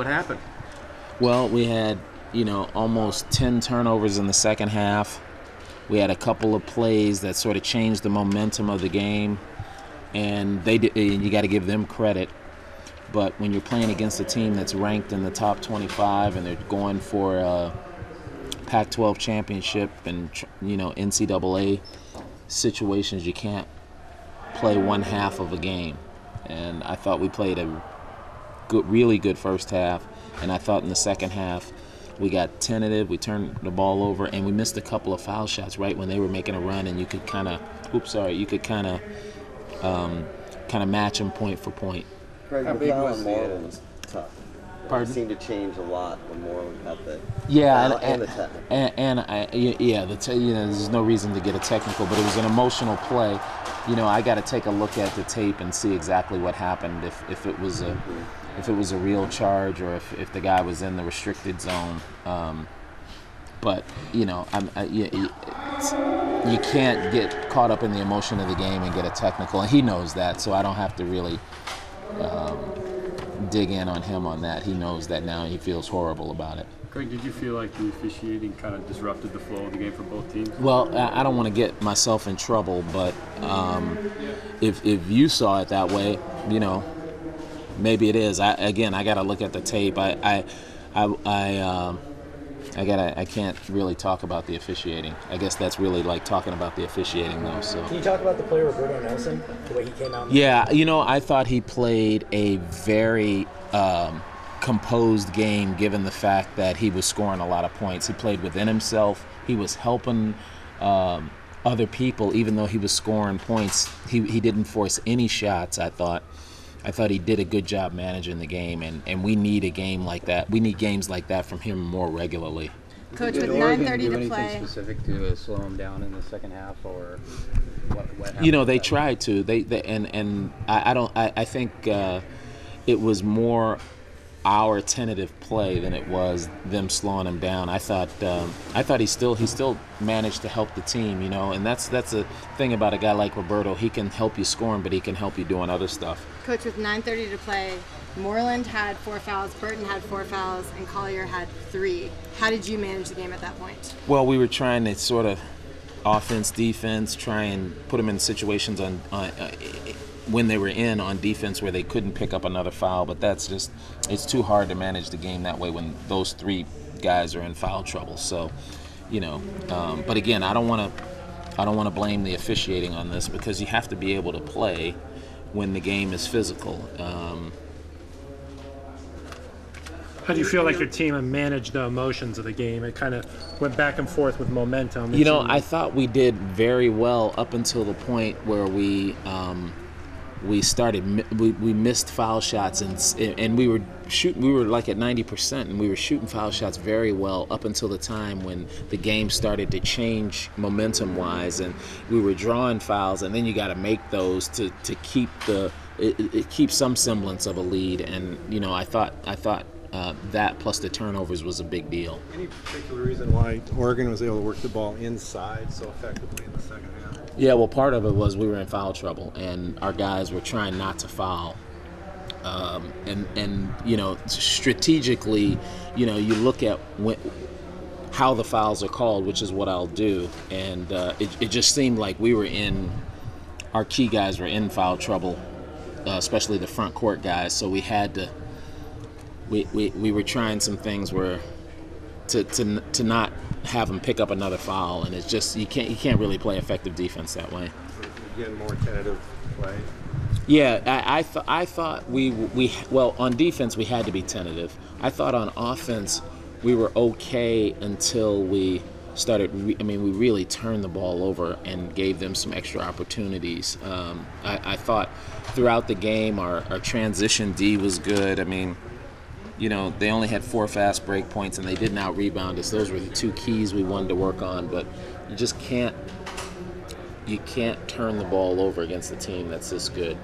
what happened? Well, we had, almost 10 turnovers in the second half. We had a couple of plays that sort of changed the momentum of the game, and you got to give them credit. But when you're playing against a team that's ranked in the top 25 and they're going for a Pac-12 championship and NCAA situations, you can't play one half of a game. And I thought we played a really good first half, and I thought in the second half we got tentative, we turned the ball over, and we missed a couple of foul shots right when they were making a run, and you could kind of match them point for point. Greg, How big was Moreland was tough. Pardon? It seemed to change a lot when Moreland got the Yeah, and the technical. There's no reason to get a technical, but it was an emotional play. I got to take a look at the tape and see exactly what happened. If it was a real charge or if the guy was in the restricted zone. But you can't get caught up in the emotion of the game and get a technical, and he knows that. So I don't have to really dig in on him on that. He knows that now, and he feels horrible about it. Greg, did you feel like the officiating kind of disrupted the flow of the game for both teams? Well, I don't want to get myself in trouble, but if you saw it that way, maybe it is. I got to look at the tape. I can't really talk about the officiating. I guess that's really like talking about the officiating, though. So. Can you talk about the player Roberto Nelson, the way he came out? Yeah, I thought he played a very composed game, given the fact that he was scoring a lot of points. He played within himself. He was helping other people, even though he was scoring points. He didn't force any shots, I thought. I thought he did a good job managing the game, and we need a game like that. We need games like that from him more regularly. Coach, with 9:30 to play. Anything specific to slow him down in the second half, or what happened? They tried to. I think it was more our tentative play than it was them slowing him down. I thought he still managed to help the team, and that's the thing about a guy like Roberto. He can help you scoring, but he can help you doing other stuff. Coach, with 9:30 to play, Moreland had 4 fouls, Burton had 4 fouls, and Collier had 3. How did you manage the game at that point? Well, we were trying to sort of offense, defense, try and put them in situations on when they were in on defense where they couldn't pick up another foul, but it's too hard to manage the game that way when those 3 guys are in foul trouble. So, but again, I don't want to blame the officiating on this, because you have to be able to play when the game is physical. How do you feel like your team managed the emotions of the game? It kind of went back and forth with momentum. I thought we did very well up until the point where we missed foul shots, and we were like at 90%, and we were shooting foul shots very well up until the time when the game started to change momentum wise, and we were drawing fouls, and then you got to make those to keep it keeps some semblance of a lead. And I thought that plus the turnovers was a big deal. Any particular reason why Oregon was able to work the ball inside so effectively in the second half? Yeah, well, part of it was we were in foul trouble, and our guys were trying not to foul. And strategically, you look at how the fouls are called, which is what I'll do, and it just seemed like our key guys were in foul trouble, especially the front court guys. So we had to. We were trying some things where to not have them pick up another foul, and it's just you can't really play effective defense that way. Again, more tentative play. Yeah, I thought well, on defense we had to be tentative. I thought on offense we were okay until we started. We really turned the ball over and gave them some extra opportunities. I thought throughout the game our transition D was good. They only had 4 fast break points, and they didn't out-rebound us. Those were the 2 keys we wanted to work on, but you just can't turn the ball over against a team that's this good.